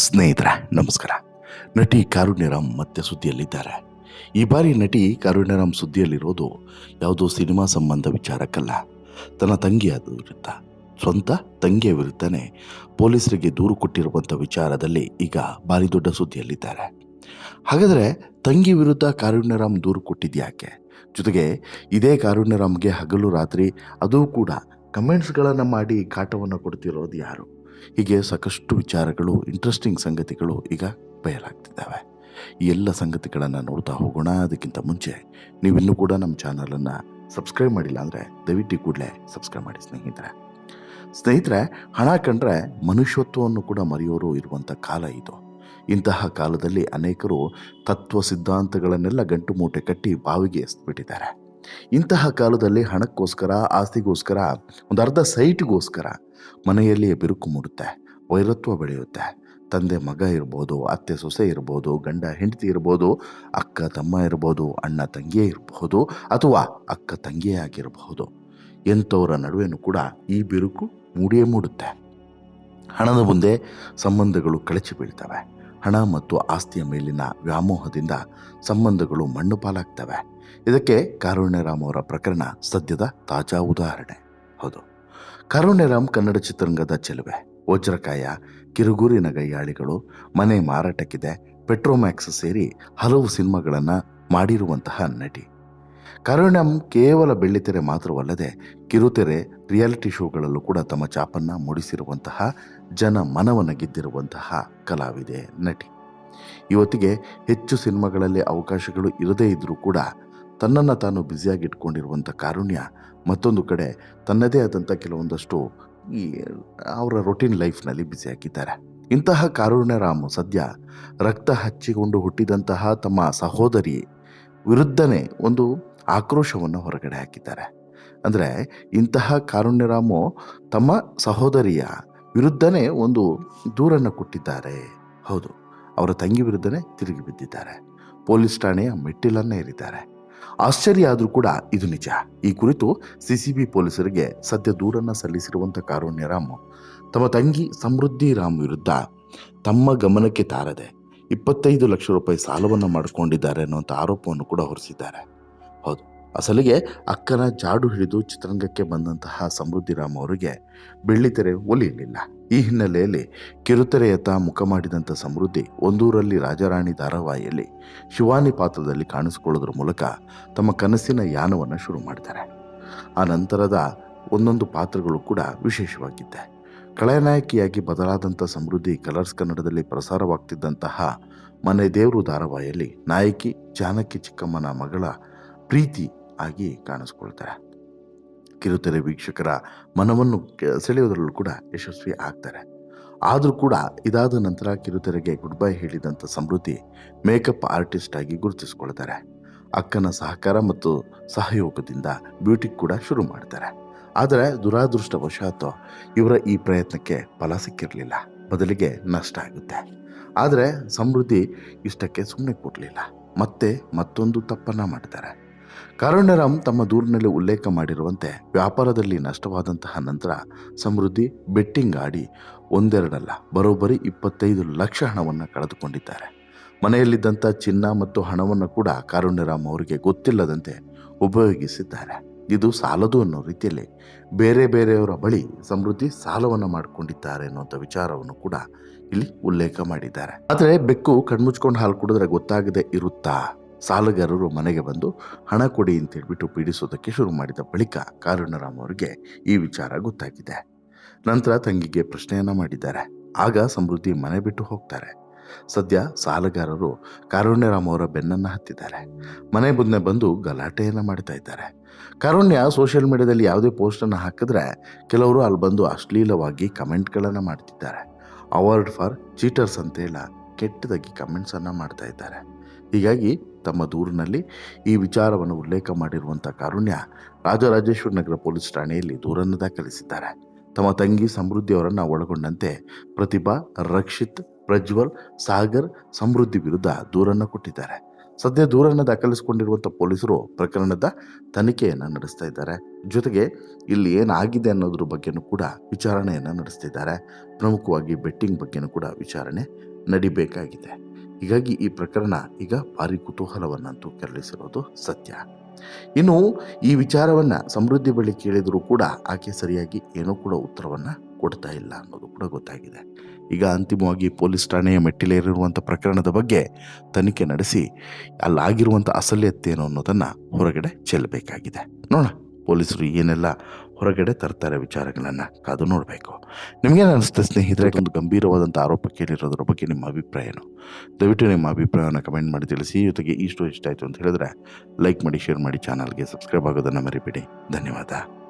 ಸ್ನೇಹಿತರೆ ನಮಸ್ಕಾರ. ನಟಿ ಕಾರುಣ್ಯರಾಮ್ ಮತ್ತೆ ಸುದ್ದಿಯಲ್ಲಿದ್ದಾರೆ. ಈ ಬಾರಿ ನಟಿ ಕಾರುಣ್ಯರಾಮ್ ಸುದ್ದಿಯಲ್ಲಿರೋದು ಯಾವುದೋ ಸಿನಿಮಾ ಸಂಬಂಧ ವಿಚಾರಕ್ಕಲ್ಲ, ತನ್ನ ತಂಗಿಯ ವಿರುದ್ಧ, ಸ್ವಂತ ತಂಗಿಯ ವಿರುದ್ಧನೇ ಪೊಲೀಸರಿಗೆ ದೂರು ಕೊಟ್ಟಿರುವಂಥ ವಿಚಾರದಲ್ಲಿ ಈಗ ಭಾರಿ ದೊಡ್ಡ ಸುದ್ದಿಯಲ್ಲಿದ್ದಾರೆ. ಹಾಗಾದರೆ ತಂಗಿ ವಿರುದ್ಧ ಕಾರುಣ್ಯರಾಮ್ ದೂರು ಕೊಟ್ಟಿದ್ಯಾಕೆ? ಜೊತೆಗೆ ಇದೇ ಕಾರುಣ್ಯರಾಮ್ಗೆ ಹಗಲು ರಾತ್ರಿ ಅದೂ ಕೂಡ ಕಮೆಂಟ್ಸ್ಗಳನ್ನು ಮಾಡಿ ಕಾಟವನ್ನು ಕೊಡ್ತಿರೋದು ಯಾರು? ಹೀಗೆ ಸಾಕಷ್ಟು ವಿಚಾರಗಳು, ಇಂಟ್ರೆಸ್ಟಿಂಗ್ ಸಂಗತಿಗಳು ಈಗ ಬಯಲಾಗ್ತಿದ್ದಾವೆ. ಈ ಎಲ್ಲ ಸಂಗತಿಗಳನ್ನು ನೋಡ್ತಾ ಹೋಗೋಣ. ಅದಕ್ಕಿಂತ ಮುಂಚೆ ನೀವಿನ್ನೂ ಕೂಡ ನಮ್ಮ ಚಾನಲನ್ನು ಸಬ್ಸ್ಕ್ರೈಬ್ ಮಾಡಿಲ್ಲ ಅಂದರೆ ದಯವಿಟ್ಟು ಕೂಡಲೇ ಸಬ್ಸ್ಕ್ರೈಬ್ ಮಾಡಿ ಸ್ನೇಹಿತರೆ. ಹಣ ಕಂಡ್ರೆ ಮನುಷ್ಯತ್ವವನ್ನು ಕೂಡ ಮರೆಯೋರು ಇರುವಂಥ ಕಾಲ ಇದು. ಇಂತಹ ಕಾಲದಲ್ಲಿ ಅನೇಕರು ತತ್ವ ಸಿದ್ಧಾಂತಗಳನ್ನೆಲ್ಲ ಗಂಟು ಮೂಟೆ ಕಟ್ಟಿ ಬಾವಿಗೆ ಎಸ್ಬಿಟ್ಟಿದ್ದಾರೆ. ಇಂತಹ ಕಾಲದಲ್ಲಿ ಹಣಕ್ಕೋಸ್ಕರ, ಆಸ್ತಿಗೋಸ್ಕರ, ಒಂದು ಅರ್ಧ ಸೈಟ್ಗೋಸ್ಕರ ಮನೆಯಲ್ಲಿಯೇ ಬಿರುಕು ಮೂಡುತ್ತೆ, ವೈರತ್ವ ಬೆಳೆಯುತ್ತೆ. ತಂದೆ ಮಗ ಇರ್ಬೋದು, ಅತ್ತೆ ಸೊಸೆ ಇರ್ಬೋದು, ಗಂಡ ಹೆಂಡತಿ ಇರ್ಬೋದು, ಅಕ್ಕ ತಮ್ಮ ಇರ್ಬೋದು, ಅಣ್ಣ ತಂಗಿಯೇ ಇರಬಹುದು, ಅಥವಾ ಅಕ್ಕ ತಂಗಿಯೇ ಆಗಿರಬಹುದು. ಎಂಥವರ ನಡುವೆನೂ ಕೂಡ ಈ ಬಿರುಕು ಮೂಡಿಯೇ ಮೂಡುತ್ತೆ. ಹಣದ ಮುಂದೆ ಸಂಬಂಧಗಳು ಕಳಚಿ ಬೀಳ್ತವೆ. ಹಣ ಮತ್ತು ಆಸ್ತಿಯ ಮೇಲಿನ ವ್ಯಾಮೋಹದಿಂದ ಸಂಬಂಧಗಳು ಮಣ್ಣು ಪಾಲಾಗ್ತವೆ. ಇದಕ್ಕೆ ಕಾರುಣ್ಯರಾಮ್ ಅವರ ಪ್ರಕರಣ ಸದ್ಯದ ತಾಜಾ ಉದಾಹರಣೆ. ಹೌದು, ಕಾರುಣ್ಯರಾಮ್ ಕನ್ನಡ ಚಿತ್ರರಂಗದ ಚೆಲುವೆ, ವಜ್ರಕಾಯ, ಕಿರುಗೂರಿನ ಗಯ್ಯಾಳಿಗಳು, ಮನೆ ಮಾರಾಟಕ್ಕಿದೆ, ಪೆಟ್ರೋಮ್ಯಾಕ್ಸ್ ಸೇರಿ ಹಲವು ಸಿನಿಮಾಗಳನ್ನು ಮಾಡಿರುವಂತಹ ನಟಿ. ಕಾರುಣ್ಯರಾಮ್ ಕೇವಲ ಬೆಳ್ಳಿತೆರೆ ಮಾತ್ರವಲ್ಲದೆ ಕಿರುತೆರೆ, ರಿಯಾಲಿಟಿ ಶೋಗಳಲ್ಲೂ ಕೂಡ ತಮ್ಮ ಛಾಪನ್ನು ಮೂಡಿಸಿರುವಂತಹ, ಜನ ಮನವನ್ನು ಗೆದ್ದಿರುವಂತಹ ಕಲಾವಿದೆ, ನಟಿ. ಇವತ್ತಿಗೆ ಹೆಚ್ಚು ಸಿನಿಮಾಗಳಲ್ಲಿ ಅವಕಾಶಗಳು ಇರದೇ ಇದ್ದರೂ ಕೂಡ ತನ್ನನ್ನು ತಾನು ಬ್ಯುಸಿಯಾಗಿಟ್ಕೊಂಡಿರುವಂಥ ಕಾರುಣ್ಯ ಮತ್ತೊಂದು ಕಡೆ ತನ್ನದೇ ಆದಂಥ ಕೆಲವೊಂದಷ್ಟು ಈ ಅವರ ರೊಟೀನ್ ಲೈಫ್ನಲ್ಲಿ ಬ್ಯುಸಿಯಾಗಿದ್ದಾರೆ. ಇಂತಹ ಕಾರುಣ್ಯರಾಮ್ ಸದ್ಯ ರಕ್ತ ಹಚ್ಚಿಕೊಂಡು ಹುಟ್ಟಿದಂತಹ ತಮ್ಮ ಸಹೋದರಿ ವಿರುದ್ಧನೇ ಒಂದು ಆಕ್ರೋಶವನ್ನು ಹೊರಗಡೆ ಹಾಕಿದ್ದಾರೆ. ಅಂದರೆ ಇಂತಹ ಕಾರುಣ್ಯರಾಮು ತಮ್ಮ ಸಹೋದರಿಯ ವಿರುದ್ಧನೇ ಒಂದು ದೂರನ್ನು ಕೊಟ್ಟಿದ್ದಾರೆ. ಹೌದು, ಅವರ ತಂಗಿ ವಿರುದ್ಧನೇ ತಿರುಗಿ ಬಿದ್ದಿದ್ದಾರೆ. ಪೊಲೀಸ್ ಠಾಣೆಯ ಮೆಟ್ಟಿಲನ್ನೇ ಏರಿದ್ದಾರೆ. ಆಶ್ಚರ್ಯ ಆದರೂ ಕೂಡ ಇದು ನಿಜ. ಈ ಕುರಿತು ಸಿಸಿಬಿ ಪೊಲೀಸರಿಗೆ ಸದ್ಯ ದೂರನ್ನು ಸಲ್ಲಿಸಿರುವಂಥ ಕಾರುಣ್ಯರಾಮ್ ತಮ್ಮ ತಂಗಿ ಸಮೃದ್ಧಿ ರಾಮ್ ವಿರುದ್ಧ ತಮ್ಮ ಗಮನಕ್ಕೆ ತಾರದೆ 25 ಲಕ್ಷ ರೂಪಾಯಿ ಸಾಲವನ್ನು ಮಾಡಿಕೊಂಡಿದ್ದಾರೆ ಅನ್ನುವಂಥ ಆರೋಪವನ್ನು ಕೂಡ ಹೊರಿಸಿದ್ದಾರೆ. ಹೌದು, ಅಸಲಿಗೆ ಅಕ್ಕನ ಜಾಡು ಹಿಡಿದು ಚಿತ್ರರಂಗಕ್ಕೆ ಬಂದಂತಹ ಸಮೃದ್ಧಿ ರಾಮ್ ಅವರಿಗೆ ಬೆಳ್ಳಿತೆರೆ ಒಲಿಯಲಿಲ್ಲ. ಈ ಹಿನ್ನೆಲೆಯಲ್ಲಿ ಕಿರುತೆರೆಯತ್ತ ಮುಖ ಮಾಡಿದಂಥ ಸಮೃದ್ಧಿ ಒಂದೂರಲ್ಲಿ ರಾಜಾರಾಣಿ ಧಾರಾವಾಹಿಯಲ್ಲಿ ಶಿವಾನಿ ಪಾತ್ರದಲ್ಲಿ ಕಾಣಿಸಿಕೊಳ್ಳೋದ್ರ ಮೂಲಕ ತಮ್ಮ ಕನಸಿನ ಯಾನವನ್ನು ಶುರು ಮಾಡ್ತಾರೆ. ಆ ನಂತರದ ಒಂದೊಂದು ಪಾತ್ರಗಳು ಕೂಡ ವಿಶೇಷವಾಗಿದ್ದೆ. ಖಳನಾಯಕಿಯಾಗಿ ಬದಲಾದಂಥ ಸಮೃದ್ಧಿ ಕಲರ್ಸ್ ಕನ್ನಡದಲ್ಲಿ ಪ್ರಸಾರವಾಗ್ತಿದ್ದಂತಹ ಮನೆ ದೇವರು ಧಾರಾವಾಹಿಯಲ್ಲಿ ನಾಯಕಿ ಜಾನಕಿ ಚಿಕ್ಕಮ್ಮನ ಮಗಳ ಪ್ರೀತಿ ಆಗಿ ಕಾಣಿಸ್ಕೊಳ್ತಾರೆ. ಕಿರುತೆರೆ ವೀಕ್ಷಕರ ಮನವನ್ನು ಸೆಳೆಯೋದ್ರಲ್ಲೂ ಕೂಡ ಯಶಸ್ವಿ ಆಗ್ತಾರೆ. ಆದರೂ ಕೂಡ ಇದಾದ ನಂತರ ಕಿರುತೆರೆಗೆ ಗುಡ್ ಬೈ ಹೇಳಿದಂಥ ಸಮೃದ್ಧಿ ಮೇಕಪ್ ಆರ್ಟಿಸ್ಟ್ ಆಗಿ ಗುರುತಿಸ್ಕೊಳ್ತಾರೆ. ಅಕ್ಕನ ಸಹಕಾರ ಮತ್ತು ಸಹಯೋಗದಿಂದ ಬ್ಯೂಟಿ ಕೂಡ ಶುರು ಮಾಡ್ತಾರೆ. ಆದರೆ ದುರಾದೃಷ್ಟವಶಾತ್ ಇವರ ಈ ಪ್ರಯತ್ನಕ್ಕೆ ಫಲ ಸಿಕ್ಕಿರಲಿಲ್ಲ, ಬದಲಿಗೆ ನಷ್ಟ ಆಗುತ್ತೆ. ಆದರೆ ಸಮೃದ್ಧಿ ಇಷ್ಟಕ್ಕೆ ಸುಮ್ಮನೆ ಕೊಡಲಿಲ್ಲ, ಮತ್ತೊಂದು ತಪ್ಪನ್ನು ಮಾಡ್ತಾರೆ. ಕಾರುಣ್ಯರಾಮ್ ತಮ್ಮ ದೂರಿನಲ್ಲಿ ಉಲ್ಲೇಖ ಮಾಡಿರುವಂತೆ ವ್ಯಾಪಾರದಲ್ಲಿ ನಷ್ಟವಾದಂತಹ ನಂತರ ಸಮೃದ್ಧಿ ಬೆಟ್ಟಿಂಗ್ ಆಡಿ ಒಂದೆರಡಲ್ಲ ಬರೋಬ್ಬರಿ 25 ಲಕ್ಷ ಹಣವನ್ನು ಕಳೆದುಕೊಂಡಿದ್ದಾರೆ. ಮನೆಯಲ್ಲಿದ್ದಂಥ ಚಿನ್ನ ಮತ್ತು ಹಣವನ್ನು ಕೂಡ ಕಾರುಣ್ಯರಾಮ್ ಅವರಿಗೆ ಗೊತ್ತಿಲ್ಲದಂತೆ ಉಪಯೋಗಿಸಿದ್ದಾರೆ. ಇದು ಸಾಲದು ಅನ್ನೋ ರೀತಿಯಲ್ಲಿ ಬೇರೆಯವರ ಬಳಿ ಸಮೃದ್ಧಿ ಸಾಲವನ್ನು ಮಾಡಿಕೊಂಡಿದ್ದಾರೆ ಅನ್ನುವಂಥ ವಿಚಾರವನ್ನು ಕೂಡ ಇಲ್ಲಿ ಉಲ್ಲೇಖ ಮಾಡಿದ್ದಾರೆ. ಆದರೆ ಬೆಕ್ಕು ಕಣ್ಮುಚ್ಕೊಂಡು ಹಾಲು ಕುಡಿದ್ರೆ ಗೊತ್ತಾಗದೆ ಇರುತ್ತಾ? ಸಾಲಗಾರರು ಮನೆಗೆ ಬಂದು ಹಣ ಕೊಡಿ ಅಂತ ಹೇಳ್ಬಿಟ್ಟು ಪೀಡಿಸೋದಕ್ಕೆ ಶುರು ಮಾಡಿದ ಬಳಿಕ ಕಾರುಣ್ಯರಾಮ್ ಅವರಿಗೆ ಈ ವಿಚಾರ ಗೊತ್ತಾಗಿದೆ. ನಂತರ ತಂಗಿಗೆ ಪ್ರಶ್ನೆಯನ್ನ ಮಾಡಿದ್ದಾರೆ. ಆಗ ಸಮೃದ್ಧಿ ಮನೆ ಬಿಟ್ಟು ಹೋಗ್ತಾರೆ. ಸದ್ಯ ಸಾಲಗಾರರು ಕಾರುಣ್ಯರಾಮ್ ಅವರ ಬೆನ್ನನ್ನು ಹತ್ತಿದ್ದಾರೆ. ಮನೆ ಮುಂದೆ ಬಂದು ಗಲಾಟೆಯನ್ನು ಮಾಡ್ತಾ ಇದ್ದಾರೆ. ಕಾರುಣ್ಯ ಸೋಷಿಯಲ್ ಮೀಡಿಯಾದಲ್ಲಿ ಯಾವುದೇ ಪೋಸ್ಟನ್ನು ಹಾಕಿದ್ರೆ ಕೆಲವರು ಅಲ್ಲಿ ಬಂದು ಅಶ್ಲೀಲವಾಗಿ ಕಮೆಂಟ್ಗಳನ್ನು ಮಾಡ್ತಿದ್ದಾರೆ. ಅವಾರ್ಡ್ ಫಾರ್ ಚೀಟರ್ಸ್ ಅಂತೇಳ ಕೆಟ್ಟದಾಗಿ ಕಮೆಂಟ್ಸನ್ನು ಮಾಡ್ತಾ ಇದ್ದಾರೆ. ಹೀಗಾಗಿ ತಮ್ಮ ದೂರಿನಲ್ಲಿ ಈ ವಿಚಾರವನ್ನು ಉಲ್ಲೇಖ ಮಾಡಿರುವಂಥ ಕಾರುಣ್ಯ ರಾಜರಾಜೇಶ್ವರ ನಗರ ಪೊಲೀಸ್ ಠಾಣೆಯಲ್ಲಿ ದೂರನ್ನು ದಾಖಲಿಸಿದ್ದಾರೆ. ತಮ್ಮ ತಂಗಿ ಸಮೃದ್ಧಿಯವರನ್ನು ಒಳಗೊಂಡಂತೆ ಪ್ರತಿಭಾ, ರಕ್ಷಿತ್, ಪ್ರಜ್ವಲ್, ಸಾಗರ್, ಸಮೃದ್ಧಿ ವಿರುದ್ಧ ದೂರನ್ನು ಕೊಟ್ಟಿದ್ದಾರೆ. ಸದ್ಯ ದೂರನ್ನು ದಾಖಲಿಸಿಕೊಂಡಿರುವಂಥ ಪೊಲೀಸರು ಪ್ರಕರಣದ ತನಿಖೆಯನ್ನು ನಡೆಸ್ತಾ ಇದ್ದಾರೆ. ಜೊತೆಗೆ ಇಲ್ಲಿ ಏನಾಗಿದೆ ಅನ್ನೋದ್ರ ಬಗ್ಗೆನೂ ಕೂಡ ವಿಚಾರಣೆಯನ್ನು ನಡೆಸ್ತಿದ್ದಾರೆ. ಪ್ರಮುಖವಾಗಿ ಬೆಟ್ಟಿಂಗ್ ಬಗ್ಗೆನೂ ಕೂಡ ವಿಚಾರಣೆ ನಡಿಬೇಕಾಗಿದೆ. ಹೀಗಾಗಿ ಈ ಪ್ರಕರಣ ಈಗ ಭಾರಿ ಕುತೂಹಲವನ್ನಂತೂ ಕೆರಳಿಸಿರೋದು ಸತ್ಯ. ಇನ್ನು ಈ ವಿಚಾರವನ್ನು ಸಮೃದ್ಧಿ ಬಳಿ ಕೇಳಿದರೂ ಕೂಡ ಆಕೆ ಸರಿಯಾಗಿ ಏನೂ ಕೂಡ ಉತ್ತರವನ್ನು ಕೊಡ್ತಾ ಇಲ್ಲ ಅನ್ನೋದು ಕೂಡ ಗೊತ್ತಾಗಿದೆ. ಈಗ ಅಂತಿಮವಾಗಿ ಪೊಲೀಸ್ ಠಾಣೆಯ ಮೆಟ್ಟಿಲೇರಿರುವಂಥ ಪ್ರಕರಣದ ಬಗ್ಗೆ ತನಿಖೆ ನಡೆಸಿ ಅಲ್ಲಾಗಿರುವಂಥ ಅಸಲ್ಯತ್ತೇನು ಅನ್ನೋದನ್ನು ಹೊರಗಡೆ ಚೆಲ್ಲಬೇಕಾಗಿದೆ. ನೋಡೋಣ ಪೊಲೀಸರು ಏನೆಲ್ಲ ಹೊರಗಡೆ ತರ್ತಾರೆ ವಿಚಾರಗಳನ್ನು ಕಾದು ನೋಡಬೇಕು. ನಿಮಗೇನು ಅನಿಸುತ್ತೆ ಸ್ನೇಹಿತರೆ? ಒಂದು ಗಂಭೀರವಾದಂಥ ಆರೋಪ ಕೇಳಿರೋದ್ರ ಬಗ್ಗೆ ನಿಮ್ಮ ಅಭಿಪ್ರಾಯ ಏನು? ದಯವಿಟ್ಟು ನಿಮ್ಮ ಅಭಿಪ್ರಾಯವನ್ನು ಕಮೆಂಟ್ ಮಾಡಿ ತಿಳಿಸಿ. ಜೊತೆಗೆ ಈ ಸ್ಟೋರಿ ಇಷ್ಟ ಆಯಿತು ಅಂತ ಹೇಳಿದ್ರೆ ಲೈಕ್ ಮಾಡಿ, ಶೇರ್ ಮಾಡಿ, ಚಾನಲ್ಗೆ ಸಬ್ಸ್ಕ್ರೈಬ್ ಆಗೋದನ್ನು ಮರಿಬೇಡಿ. ಧನ್ಯವಾದ.